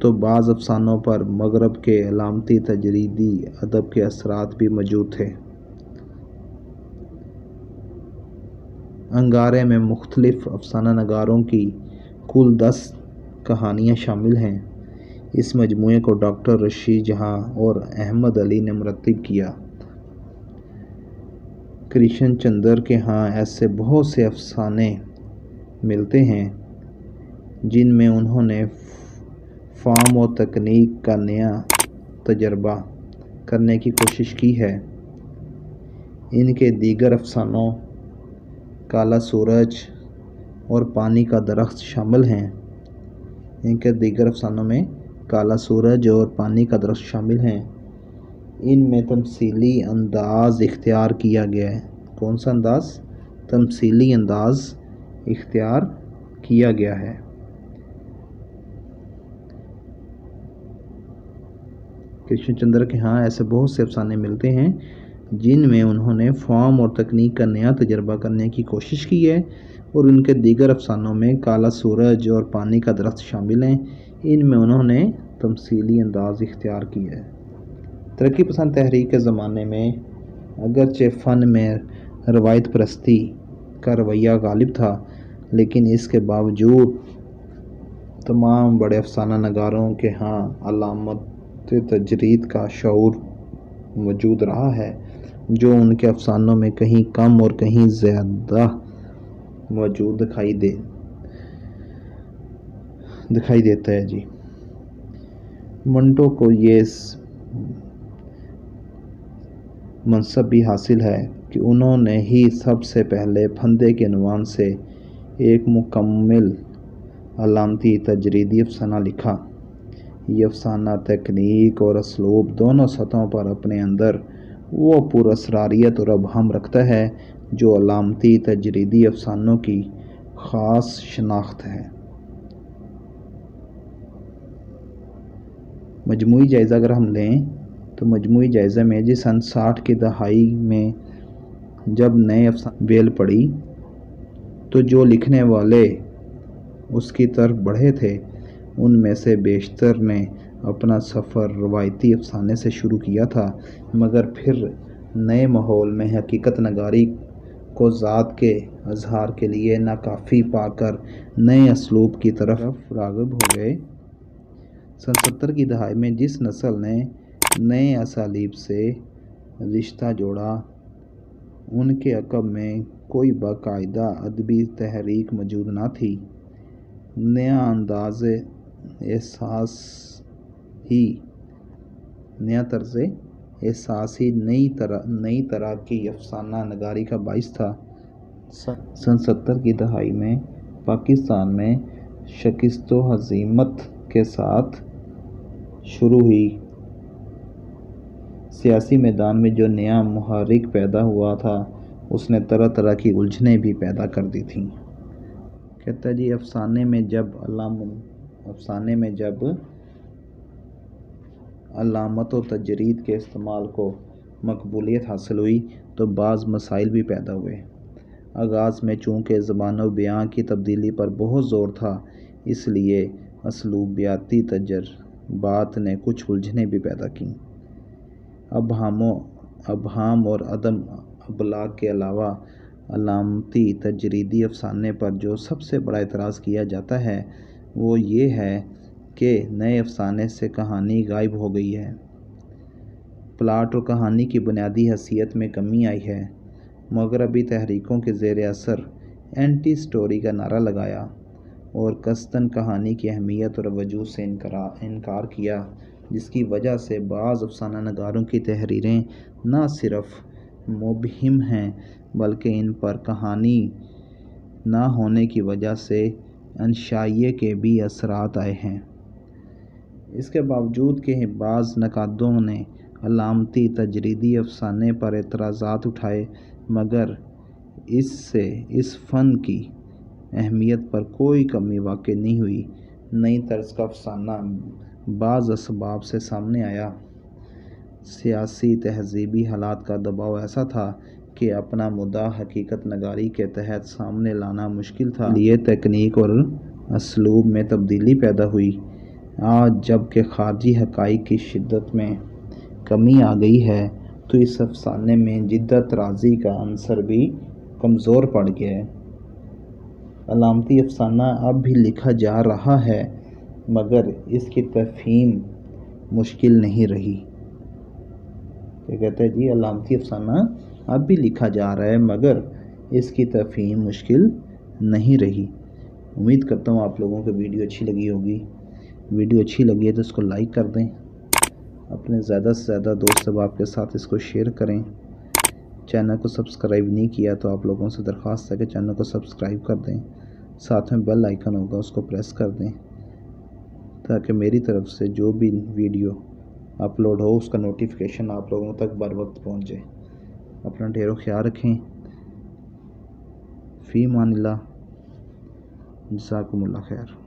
تو بعض افسانوں پر مغرب کے علامتی تجریدی ادب کے اثرات بھی موجود تھے۔ انگارے میں مختلف افسانہ نگاروں کی کل 10 کہانیاں شامل ہیں۔ اس مجموعے کو ڈاکٹر رشید جہاں اور احمد علی نے مرتب کیا۔ کرشن چندر کے ہاں ایسے بہت سے افسانے ملتے ہیں جن میں انہوں نے فارم اور تکنیک کا نیا تجربہ کرنے کی کوشش کی ہے۔ ان کے دیگر افسانوں کالا سورج اور پانی کا درخت شامل ہیں۔ ان کے دیگر افسانوں میں کالا سورج اور پانی کا درخت شامل ہیں۔ ان میں تمثیلی انداز اختیار کیا گیا ہے۔ کون سا انداز؟ تمثیلی انداز اختیار کیا گیا ہے۔ کرشن چندر کے ہاں ایسے بہت سے افسانے ملتے ہیں جن میں انہوں نے فارم اور تکنیک کا نیا تجربہ کرنے کی کوشش کی ہے، اور ان کے دیگر افسانوں میں کالا سورج اور پانی کا درخت شامل ہیں۔ ان میں انہوں نے تمثیلی انداز اختیار کیا ہے۔ ترقی پسند تحریک کے زمانے میں اگرچہ فن میں روایت پرستی کا رویہ غالب تھا، لیکن اس کے باوجود تمام بڑے افسانہ نگاروں کے ہاں علامت تجرید کا شعور موجود رہا ہے، جو ان کے افسانوں میں کہیں کم اور کہیں زیادہ موجود دکھائی دیتا ہے۔ منٹو کو یہ منصب بھی حاصل ہے کہ انہوں نے ہی سب سے پہلے پھندے کے عنوان سے ایک مکمل علامتی تجریدی افسانہ لکھا۔ یہ افسانہ تکنیک اور اسلوب دونوں سطحوں پر اپنے اندر وہ پراسراریت اور ابہام رکھتا ہے جو علامتی تجریدی افسانوں کی خاص شناخت ہے۔ مجموعی جائزہ اگر ہم لیں تو مجموعی جائزہ میں سن 60 کی دہائی میں جب نئے افسانے بیل پڑی تو جو لکھنے والے اس کی طرف بڑھے تھے ان میں سے بیشتر نے اپنا سفر روایتی افسانے سے شروع کیا تھا، مگر پھر نئے ماحول میں حقیقت نگاری کو ذات کے اظہار کے لیے ناکافی پا کر نئے اسلوب کی طرف راغب ہو گئے۔ سن 70 کی دہائی میں جس نسل نے نئے اسالیب سے رشتہ جوڑا، ان کے عقب میں کوئی باقاعدہ ادبی تحریک موجود نہ تھی۔ نیا طرز احساس ہی نئی طرح کی افسانہ نگاری کا باعث تھا۔ سن 70 کی دہائی میں پاکستان میں شکست و ہزیمت کے ساتھ شروع ہوئی سیاسی میدان میں جو نیا محرک پیدا ہوا تھا اس نے طرح طرح کی الجھنیں بھی پیدا کر دی تھیں۔ کہتا ہے افسانے میں جب علامت و تجرید کے استعمال کو مقبولیت حاصل ہوئی تو بعض مسائل بھی پیدا ہوئے۔ آغاز میں چونکہ زبان و بیان کی تبدیلی پر بہت زور تھا، اس لیے اسلوبیاتی تجربات نے کچھ الجھنیں بھی پیدا کیں۔ ابہام اور عدم ابلاغ کے علاوہ علامتی تجریدی افسانے پر جو سب سے بڑا اعتراض کیا جاتا ہے وہ یہ ہے کہ نئے افسانے سے کہانی غائب ہو گئی ہے۔ پلاٹ اور کہانی کی بنیادی حیثیت میں کمی آئی ہے۔ مغربی تحریکوں کے زیر اثر اینٹی سٹوری کا نعرہ لگایا اور قصداً کہانی کی اہمیت اور وجود سے انکار کیا، جس کی وجہ سے بعض افسانہ نگاروں کی تحریریں نہ صرف مبہم ہیں بلکہ ان پر کہانی نہ ہونے کی وجہ سے انشائیہ کے بھی اثرات آئے ہیں۔ اس کے باوجود کہ بعض نقادوں نے علامتی تجریدی افسانے پر اعتراضات اٹھائے، مگر اس سے اس فن کی اہمیت پر کوئی کمی واقع نہیں ہوئی۔ نئی طرز کا افسانہ بعض اسباب سے سامنے آیا۔ سیاسی تہذیبی حالات کا دباؤ ایسا تھا کہ اپنا مدعا حقیقت نگاری کے تحت سامنے لانا مشکل تھا، اس لیے تکنیک اور اسلوب میں تبدیلی پیدا ہوئی۔ آج جب کہ خارجی حقائق کی شدت میں کمی آ گئی ہے تو اس افسانے میں جدت رازی کا عنصر بھی کمزور پڑ گیا ہے۔ علامتی افسانہ اب بھی لکھا جا رہا ہے مگر اس کی تفہیم مشکل نہیں رہی۔ کیا کہتے ہیں جی؟ علامتی افسانہ اب بھی لکھا جا رہا ہے مگر اس کی تفہیم مشکل نہیں رہی۔ امید کرتا ہوں آپ لوگوں کو ویڈیو اچھی لگی ہوگی۔ ویڈیو اچھی لگی ہے تو اس کو لائک کر دیں، اپنے زیادہ سے زیادہ دوست احباب کے ساتھ اس کو شیئر کریں۔ چینل کو سبسکرائب نہیں کیا تو آپ لوگوں سے درخواست ہے کہ چینل کو سبسکرائب کر دیں، ساتھ میں بیل آئیکن ہوگا اس کو پریس کر دیں تاکہ میری طرف سے جو بھی ویڈیو اپلوڈ ہو اس کا نوٹیفیکیشن آپ لوگوں تک بر وقت پہنچ جائے۔ اپنا ڈھیروں خیال رکھیں۔ فی امان اللہ، جزاکم اللہ خیر۔